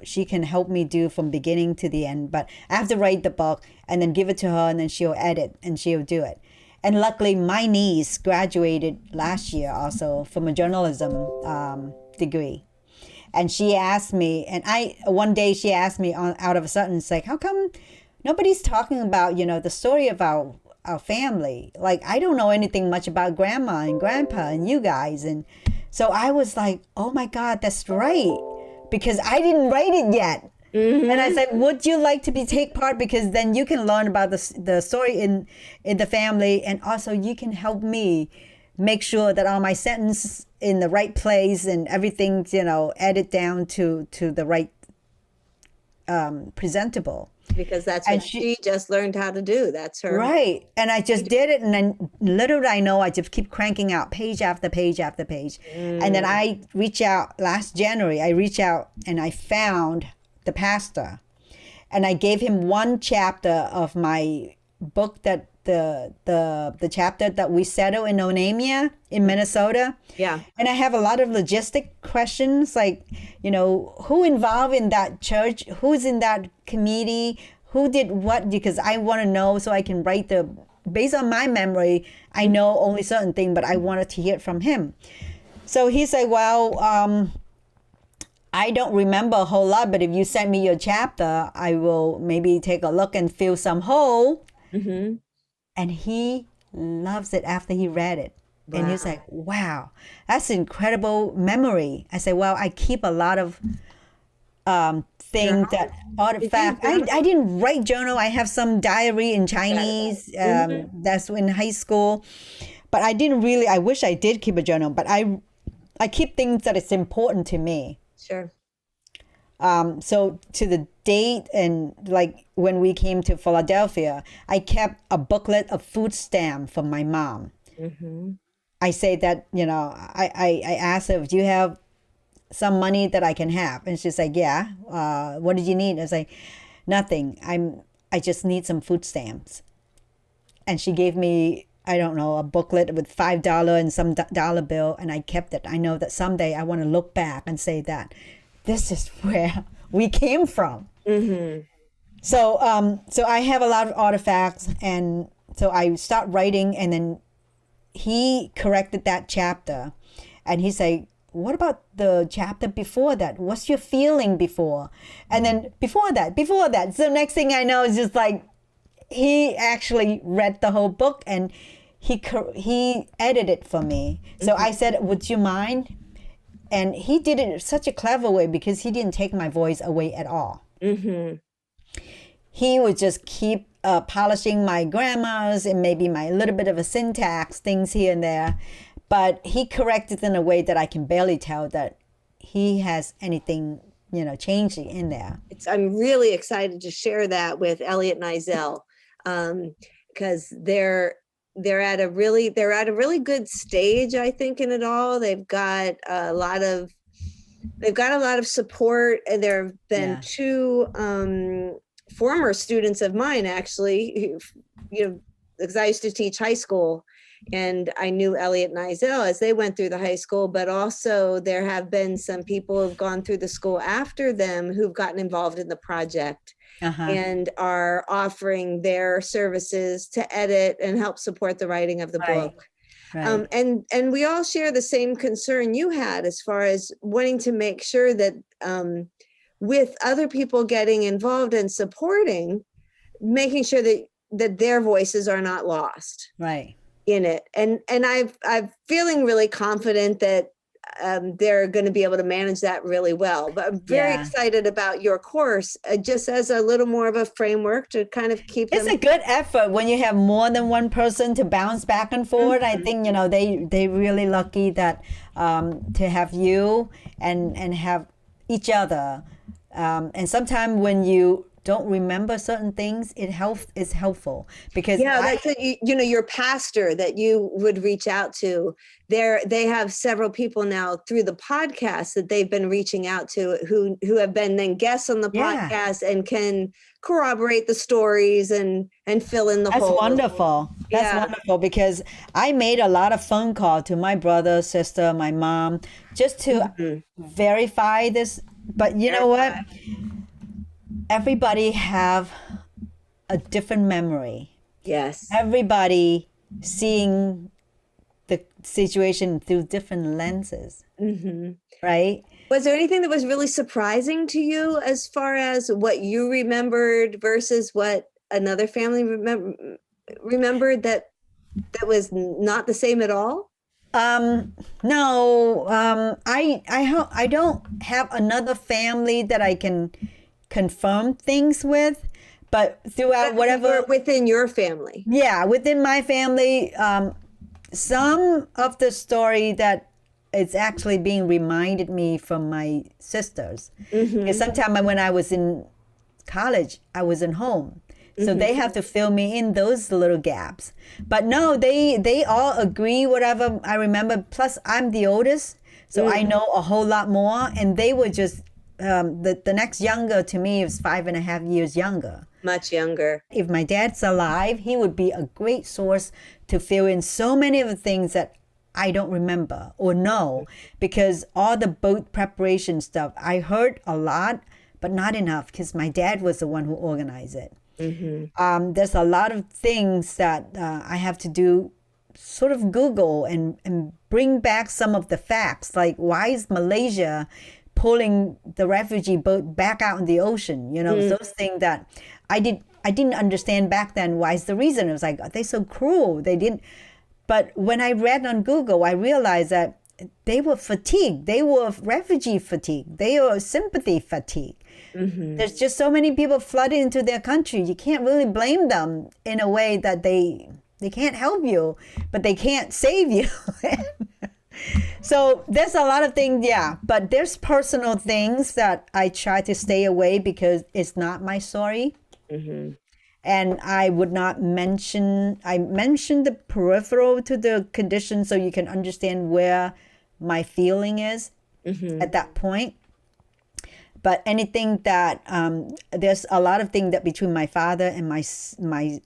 she can help me do from beginning to the end, but I have to write the book and then give it to her, and then she'll edit and she'll do it. And luckily my niece graduated last year also from a journalism degree, and she asked me, and one day she asked me out of a sudden, it's like, how come nobody's talking about the story of our family? Like, I don't know anything much about grandma and grandpa and you guys. And so I was like, oh my God, that's right. Because I didn't write it yet. Mm-hmm. And I said, would you like to take part? Because then you can learn about the story in the family. And also you can help me make sure that all my sentences in the right place and everything's, edit down to the right presentable. Because that's what she just learned how to do. That's her. Right. And I just did it. And then little did I know, I just keep cranking out page after page after page. And then I reach out last January, and I found the pastor. And I gave him one chapter of my book, that the chapter that we settled in Onamia in Minnesota. Yeah. And I have a lot of logistic questions, like, who involved in that church, who's in that committee, who did what, because I want to know so I can write based on my memory, I know only certain thing, but I wanted to hear it from him. So he said, well, I don't remember a whole lot, but if you send me your chapter, I will maybe take a look and fill some hole. Mm-hmm. And he loves it after he read it. Wow. And he's like, wow, that's incredible memory. I said, well, I keep a lot of things, that artifact. I didn't write journal. I have some diary in Chinese. That's in high school. But I didn't really, I wish I did keep a journal, but I keep things that is important to me. Sure. So to the date, and like when we came to Philadelphia, I kept a booklet of food stamp from my mom. Mm-hmm. I say that, I asked her, do you have some money that I can have? And she's like, yeah. What did you need? I was like, nothing. I just need some food stamps. And she gave me, I don't know, a booklet with $5 and some dollar bill, and I kept it. I know that someday I want to look back and say that this is where we came from. Mm-hmm. So I have a lot of artifacts, and so I start writing, and then he corrected that chapter, and he said, what about the chapter before that? What's your feeling before? And then before that. So next thing I know is just like, he actually read the whole book, and he edited it for me. So mm-hmm. I said, would you mind? And he did it in such a clever way, because he didn't take my voice away at all. Mm-hmm. He would just keep polishing my grammars and maybe my little bit of a syntax, things here and there. But he corrected in a way that I can barely tell that he has anything, changing in there. I'm really excited to share that with Elliot and Izell, because they're at a really good stage, I think, in it all. They've got a lot of support, and there have been two former students of mine, actually, because I used to teach high school, and I knew Elliot and Izell as they went through the high school, but also there have been some people who've gone through the school after them who've gotten involved in the project and are offering their services to edit and help support the writing of the book. Right. And we all share the same concern you had, as far as wanting to make sure that with other people getting involved and supporting, making sure that their voices are not lost. Right. In it. And I'm feeling really confident that they're going to be able to manage that really well. But I'm very excited about your course, just as a little more of a framework to kind of keep It's a good effort when you have more than one person to bounce back and forth. I think, they really lucky that to have you and have each other. And sometimes when you don't remember certain things, it's helpful, because your pastor that you would reach out to, they have several people now through the podcast that they've been reaching out to who have been then guests on the podcast and can corroborate the stories and fill in the holes. That's wonderful. That's wonderful, because I made a lot of phone calls to my brother, sister, my mom, just to verify this. But you know what? Everybody have a different memory. Yes. Everybody seeing the situation through different lenses. Right? Was there anything that was really surprising to you, as far as what you remembered versus what another family remembered that was not the same at all? No. I don't have another family that I can confirm things with, but throughout whatever within your family. Yeah, within my family, some of the story that it's actually being reminded me from my sisters. Because sometimes when I was in college, I was in home. So they have to fill me in those little gaps. But no, they all agree whatever I remember. Plus, I'm the oldest, so I know a whole lot more. And they were just, the next younger to me is 5.5 years younger. Much younger. If my dad's alive, he would be a great source to fill in so many of the things that I don't remember or know, because all the boat preparation stuff, I heard a lot, but not enough, because my dad was the one who organized it. There's a lot of things that I have to do, sort of Google and bring back some of the facts, like why is Malaysia pulling the refugee boat back out in the ocean? Those things that I didn't understand back then. Why is the reason? It was like, they're so cruel. They didn't. But when I read on Google, I realized that they were fatigued. They were refugee fatigue. They were sympathy fatigue. There's just so many people flooding into their country. You can't really blame them in a way that they can't help you, but they can't save you. So there's a lot of things, but there's personal things that I try to stay away because it's not my story. And I would not mention the peripheral to the condition so you can understand where my feeling is at that point. But anything that, there's a lot of things that between my father and my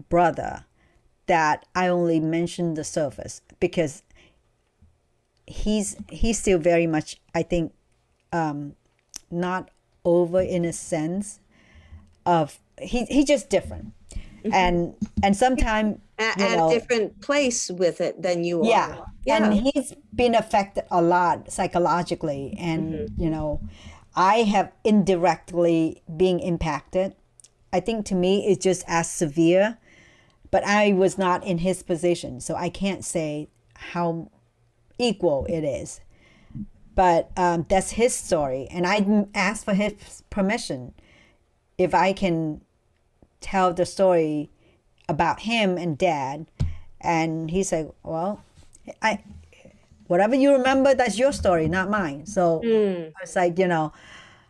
brother that I only mention the surface, because he's still very much, I think, not over in a sense of, he's just different. And sometimes at a different place with it than you are. And he's been affected a lot psychologically, and I have indirectly being impacted. I think to me it's just as severe, but I was not in his position, so I can't say how equal it is. But that's his story, and I asked for his permission if I can tell the story about him and Dad. And he said, well, whatever you remember, that's your story, not mine. So it's like,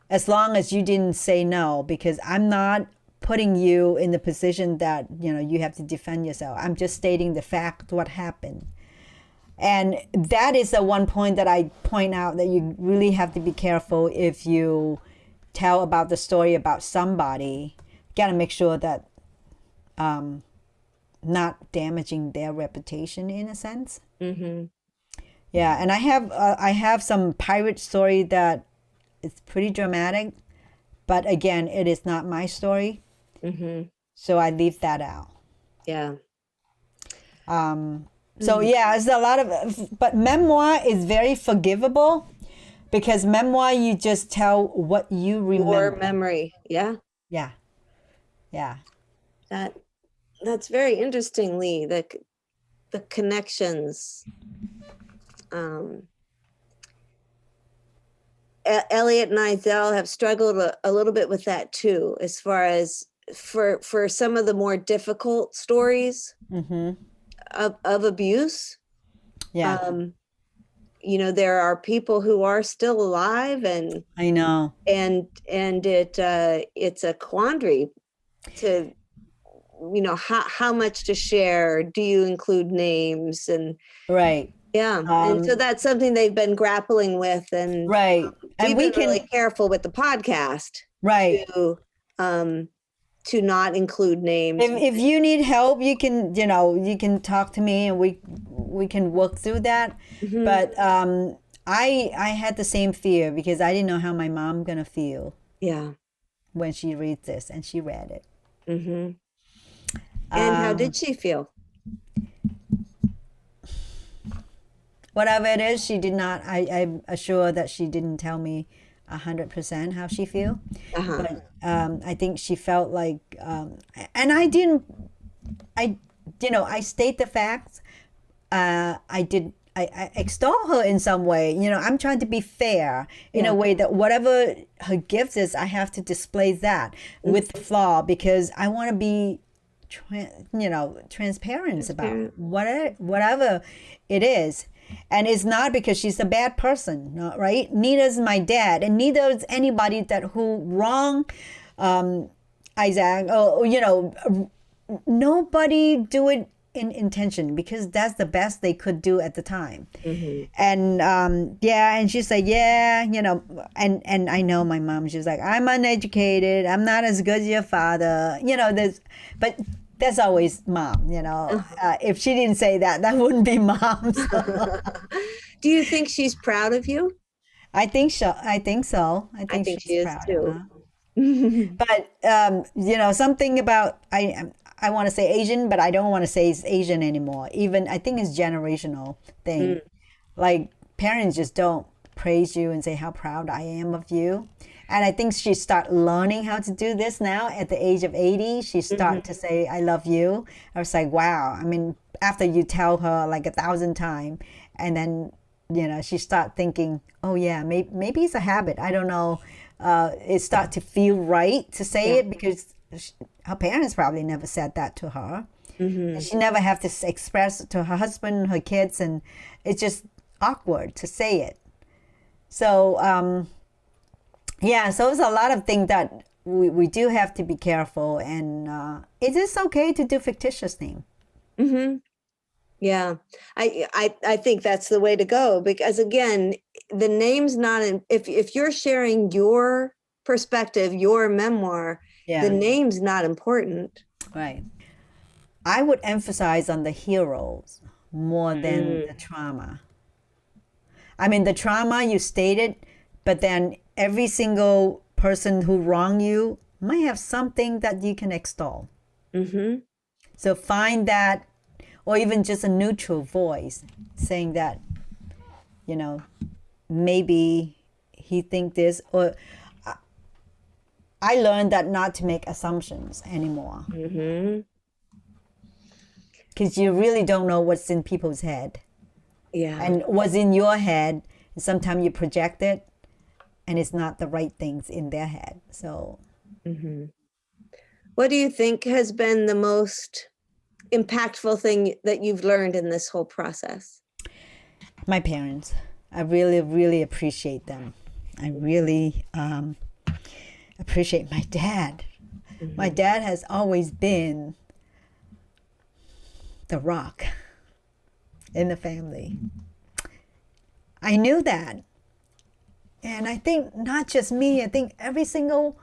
as long as you didn't say no, because I'm not putting you in the position that, you have to defend yourself. I'm just stating the fact, what happened. And that is the one point that I point out, that you really have to be careful if you tell about the story about somebody. You got to make sure that not damaging their reputation in a sense. Mm-hmm. Yeah, and I have some pirate story that is pretty dramatic, but again, it is not my story. Mm-hmm. So I leave that out. Yeah. So yeah, it's a lot of, but memoir is very forgivable, because memoir, you just tell what you remember. Your memory. Yeah. Yeah. Yeah. That's very interesting, Lee. The connections. Elliot and Izell have struggled a little bit with that too, as far as for some of the more difficult stories of abuse. Yeah. There are people who are still alive, and I know. And it's a quandary to, how much to share. Do you include names? And right. Yeah. And so that's something they've been grappling with. And right. And we've we been really careful with the podcast. Right. To not include names. If you need help, you can, you can talk to me, and we can work through that. Mm-hmm. But I had the same fear, because I didn't know how my mom gonna feel. Yeah. When she reads this, and she read it. Mm-hmm. And how did she feel? Whatever it is, she did not. I'm assured that she didn't tell me 100% how she feel. But I think she felt like, and I didn't. I state the facts. I extol her in some way. I'm trying to be fair in a way that whatever her gift is, I have to display that with the flaw, because I want to be, transparent about whatever it is. And it's not because she's a bad person, right? Neither is my dad, and neither is anybody who wrong Isaac. Nobody do it in intention, because that's the best they could do at the time. Mm-hmm. And and she said, and I know my mom. She's like, I'm uneducated. I'm not as good as your father. But that's always mom. If she didn't say that, that wouldn't be mom. So. Do you think she's proud of you? I think so. I think she is proud, too. But something about I want to say Asian, but I don't want to say it's Asian anymore. Even I think it's generational thing. Like parents just don't praise you and say how proud I am of you. And I think she started learning how to do this now at the age of 80. She started to say, I love you. I was like, wow. I mean, after you tell her like 1,000 times, and then, she started thinking, oh yeah, maybe it's a habit. I don't know. It started to feel right to say it, because her parents probably never said that to her. And she never have to express it to her husband, her kids, and it's just awkward to say it. So, so it's a lot of things that we do have to be careful, and it is okay to do fictitious name. Mm-hmm. Yeah, I think that's the way to go, because again, the name's not if you're sharing your perspective, your memoir, the name's not important. Right. I would emphasize on the heroes more than the trauma. I mean, the trauma you stated, but then every single person who wronged you might have something that you can extol. Mm-hmm. So find that, or even just a neutral voice saying that, maybe he think this, or I learned that not to make assumptions anymore. Mm-hmm. Because you really don't know what's in people's head. Yeah. And what's in your head, sometimes you project it, and it's not the right things in their head. So. Mm-hmm. What do you think has been the most impactful thing that you've learned in this whole process? My parents. I really, really appreciate them. I really appreciate my dad. Mm-hmm. My dad has always been the rock in the family. I knew that. And I think not just me, I think every single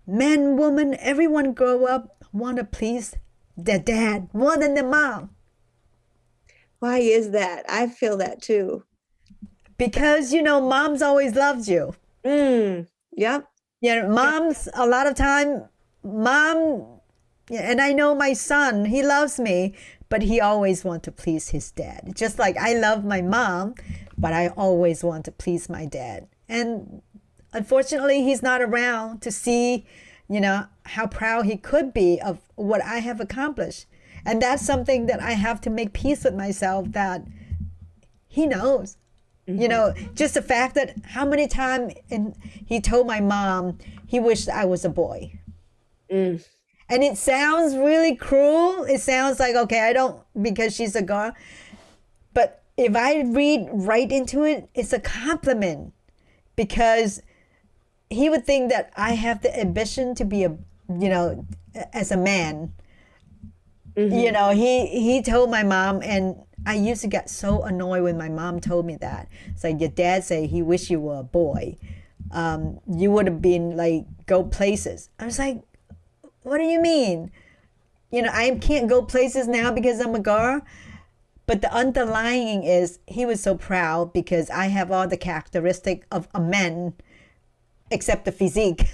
man, woman, everyone grow up want to please their dad more than their mom. Why is that? I feel that too. Because, moms always loved you. Yep. Moms, a lot of time, and I know my son, he loves me, but he always wants to please his dad. Just like I love my mom, but I always want to please my dad. And unfortunately, he's not around to see, how proud he could be of what I have accomplished. And that's something that I have to make peace with myself, that he knows. Mm-hmm. Just the fact that how many times he told my mom he wished I was a boy. And it sounds really cruel. It sounds like, okay, I don't, because she's a girl. But if I read right into it, it's a compliment, because he would think that I have the ambition to be as a man. Mm-hmm. He told my mom, and I used to get so annoyed when my mom told me that. It's like, your dad say he wish you were a boy. You would have been like, go places. I was like, what do you mean? I can't go places now because I'm a girl. But the underlying is he was so proud because I have all the characteristic of a man, except the physique.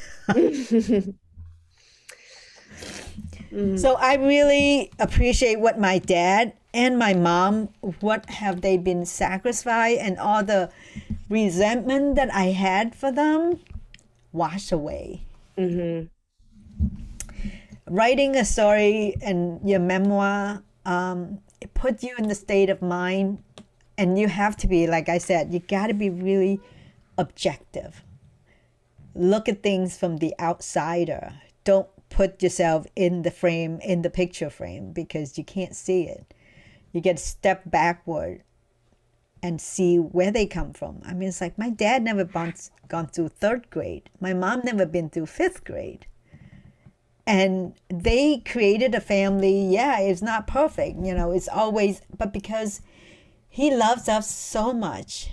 So I really appreciate what my dad and my mom, what have they been sacrificed, and all the resentment that I had for them wash away. Mm-hmm. Writing a story and your memoir, it puts you in the state of mind, and you have to be, like I said, you got to be really objective. Look at things from the outsider. Don't put yourself in the frame, in the picture frame, because you can't see it. You get to step backward and see where they come from. I mean, it's like my dad never gone through 3rd grade. My mom never been through 5th grade. And they created a family. Yeah, it's not perfect. It's always, but because he loves us so much,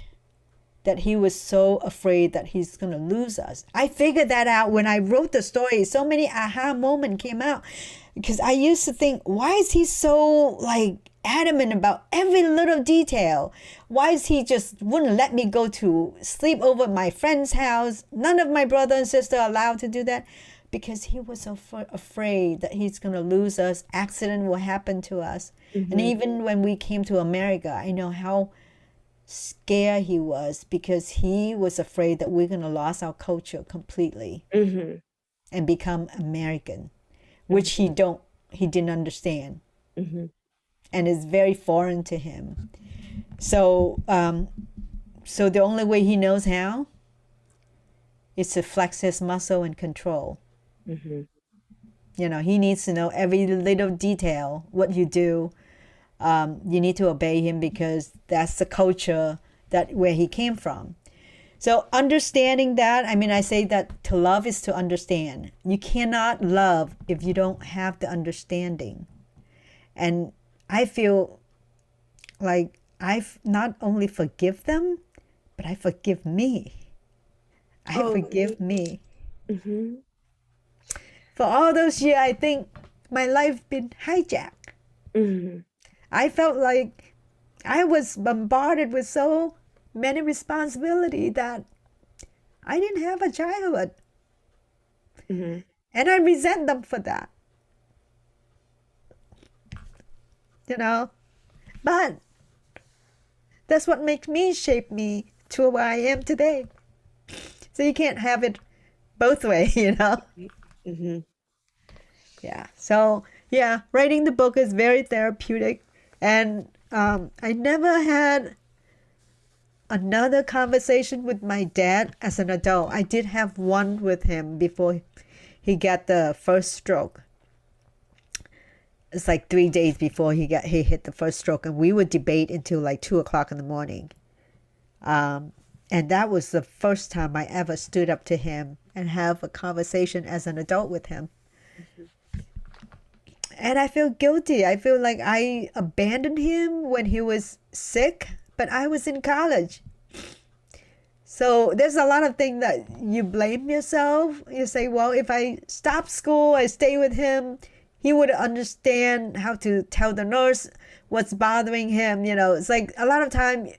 that he was so afraid that he's going to lose us. I figured that out when I wrote the story. So many aha moments came out, because I used to think, why is he so adamant about every little detail? Why is he just wouldn't let me go to sleep over at my friend's house? None of my brother and sister are allowed to do that, because he was so afraid that he's going to lose us. Accident will happen to us. Mm-hmm. And even when we came to America, I know how scared he was, because he was afraid that we're going to lose our culture completely. Mm-hmm. And become American, which he didn't understand. Mm-hmm. And it's very foreign to him. So the only way he knows how is to flex his muscle and control. Mm-hmm. He needs to know every little detail, what you do. You need to obey him, because that's the culture where he came from. So understanding that, I say that to love is to understand. You cannot love if you don't have the understanding. And I feel like I've not only forgive them, but I forgive me. I forgive me. Mm-hmm. For all those years, I think my life been hijacked. Mm-hmm. I felt like I was bombarded with so many responsibilities that I didn't have a childhood. Mm-hmm. And I resent them for that. But that's what makes me, shape me to where I am today. So you can't have it both ways, Mm-hmm. Yeah. So, writing the book is very therapeutic. And I never had another conversation with my dad as an adult. I did have one with him before he got the first stroke. it's like 3 days before he hit the first stroke, and we would debate until like 2 o'clock in the morning. And that was the first time I ever stood up to him and have a conversation as an adult with him. And I feel guilty. I feel like I abandoned him when he was sick, but I was in college. So there's a lot of things that you blame yourself. You say, well, if I stop school, I stay with him, he would understand how to tell the nurse what's bothering him. It's like a lot of time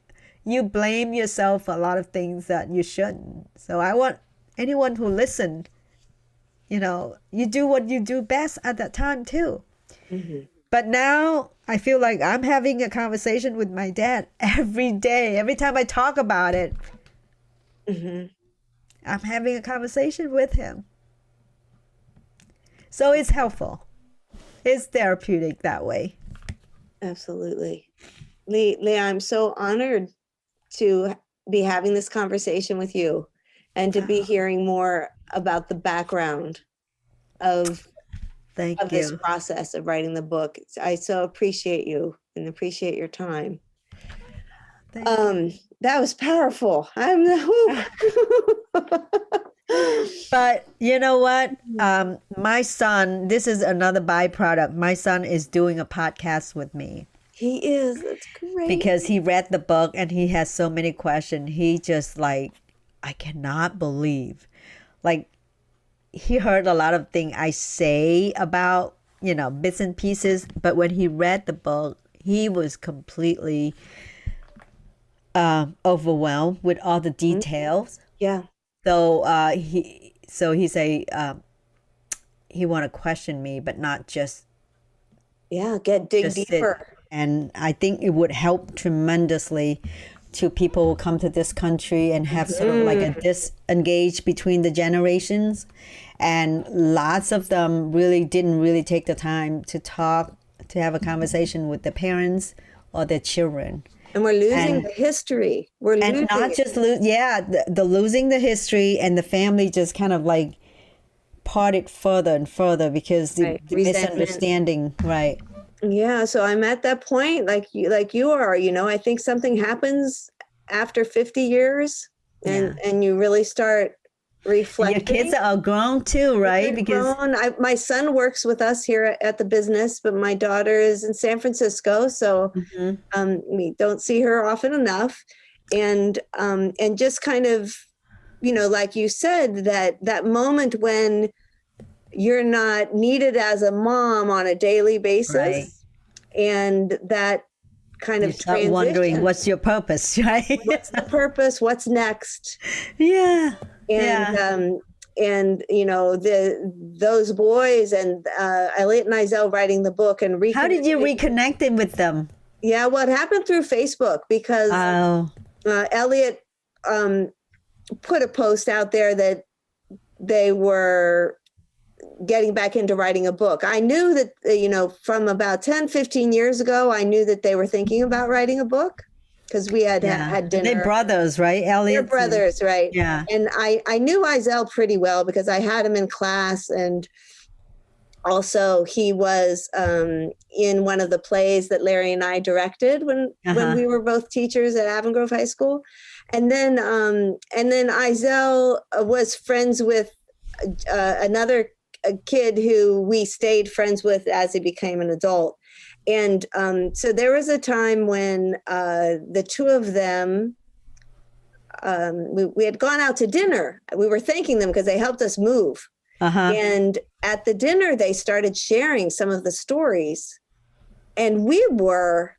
you blame yourself for a lot of things that you shouldn't. So I want anyone who listened, you do what you do best at that time too. Mm-hmm. But now I feel like I'm having a conversation with my dad every day. Every time I talk about it, mm-hmm. I'm having a conversation with him. So it's helpful. It's therapeutic that way. Absolutely. Lea, I'm so honored to be having this conversation with you and to be hearing more about the background of this process of writing the book. I so appreciate you and appreciate your time. That was powerful. But you know what? My son, this is another byproduct. My son is doing a podcast with me. He is. That's great. Because he read the book and he has so many questions. He just I cannot believe. He heard a lot of things I say about, bits and pieces. But when he read the book, he was completely overwhelmed with all the details. Yeah. So he say he want to question me, but not just dig deeper. And I think it would help tremendously to people who come to this country and have sort of like a disengage between the generations. And lots of them didn't take the time to talk, to have a conversation with their parents or their children. And we're losing the history. The losing the history, and the family just kind of parted further and further because the misunderstanding, right? Yeah, so I'm at that point like you are, I think something happens after 50 years and you really start reflecting. Your kids are grown too, right? My son works with us here at the business, but my daughter is in San Francisco, so we don't see her often enough. And just kind of, like you said, that moment when you're not needed as a mom on a daily basis, right. And that kind of transition. Wondering what's your purpose, right? What's the purpose? What's next? Yeah. And those boys and Elliot and Izell writing the book and how did you reconnect them with them? Yeah, well, it happened through Facebook because Elliot put a post out there that they were getting back into writing a book. I knew that, from about 10, 15 years ago, I knew that they were thinking about writing a book because we had had dinner. They're brothers, right? Elliot. They're brothers, right? Yeah. And I knew Izell pretty well because I had him in class, and also he was in one of the plays that Larry and I directed when we were both teachers at Avon Grove High School. And then Izell was friends with another kid who we stayed friends with as he became an adult. And so there was a time when the two of them, we had gone out to dinner. We were thanking them because they helped us move. And at the dinner, they started sharing some of the stories. And we were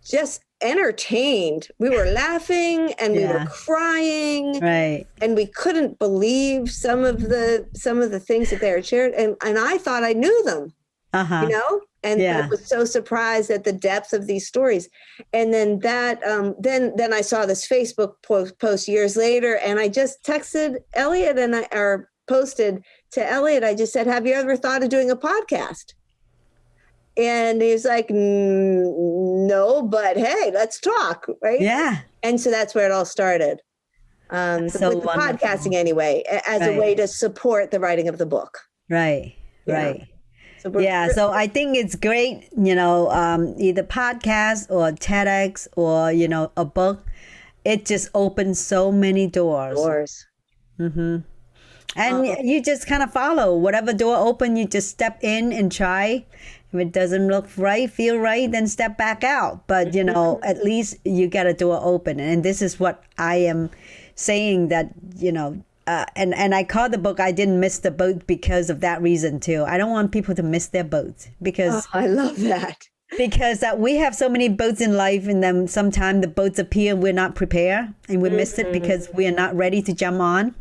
just entertained. We were laughing and we were crying. Right. And we couldn't believe some of the things that they had shared. And I thought I knew them, and I was so surprised at the depth of these stories. And then then I saw this Facebook post years later, and I just texted Elliot or posted to Elliot. I just said, have you ever thought of doing a podcast? And he's like, no, but hey, let's talk. Right. Yeah. And so that's where it all started. With the podcasting anyway, as a way to support the writing of the book. Right. Right. Yeah, so I think it's great, either podcast or TEDx or, a book. It just opens so many doors. And you just kind of follow whatever door open, you just step in and try. If it doesn't look right, feel right, then step back out. But, at least you get a door open. And this is what I am saying that, and I call the book I Didn't Miss the Boat because of that reason too. I don't want people to miss their boats because I love that. Because we have so many boats in life, and then sometimes the boats appear and we're not prepared, and we miss it because we are not ready to jump on,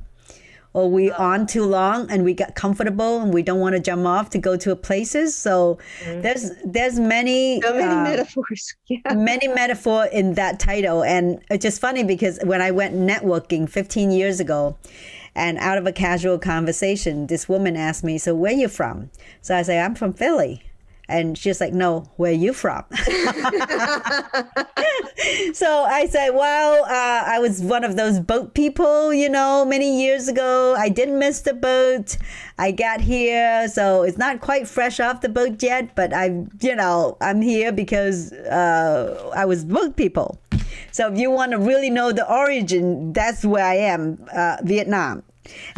or we on too long and we got comfortable and we don't want to jump off to go to places. So there's many metaphors. Yeah. Many metaphor in that title. And it's just funny because when I went networking 15 years ago, and out of a casual conversation, this woman asked me, "So where you from?" So I say, "I'm from Philly." And she's like, "No, where you from?" So I said, well, I was one of those boat people, many years ago. I didn't miss the boat. I got here. So it's not quite fresh off the boat yet, but I'm here because I was boat people. So if you want to really know the origin, that's where I am, Vietnam.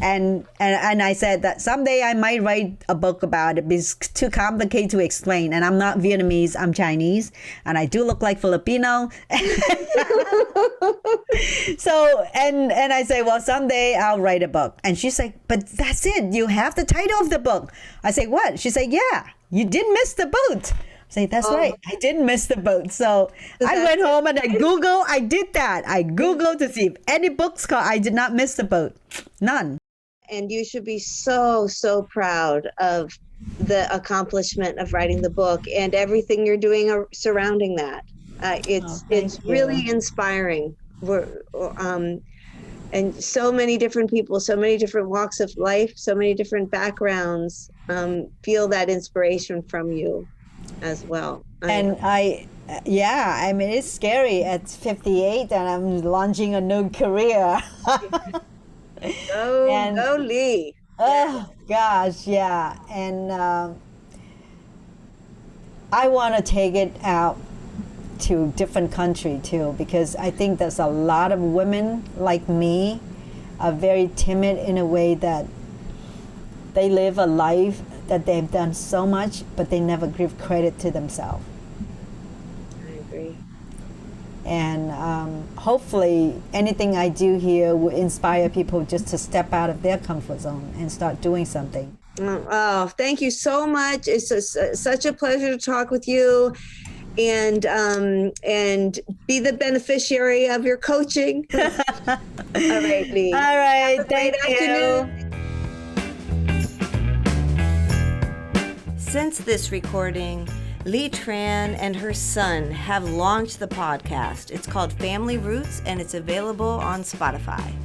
And I said that someday I might write a book about it because it's too complicated to explain. And I'm not Vietnamese, I'm Chinese, and I do look like Filipino. So, and I say, well, someday I'll write a book. And she's like, but that's it. You have the title of the book. I say, what? She said, yeah, you didn't miss the boat. I say, that's right. I didn't miss the boat. So I went home and I did that. I Googled to see if any books called I Did Not Miss the Boat. None. And you should be so, so proud of the accomplishment of writing the book and everything you're doing surrounding that. It's really inspiring. And so many different people, so many different walks of life, so many different backgrounds feel that inspiration from you as well. And it's scary at 58 and I'm launching a new career. Go Lee. Oh gosh, yeah. And I want to take it out to different country too, because I think there's a lot of women like me are very timid in a way that they live a life that they've done so much, but they never give credit to themselves. I agree. And hopefully anything I do here will inspire people just to step out of their comfort zone and start doing something. Oh, thank you so much. It's such a pleasure to talk with you and be the beneficiary of your coaching. All right, Lee. All right, thank you. Afternoon. Since this recording, Lea Tran and her son have launched the podcast. It's called Family Roots, and it's available on Spotify.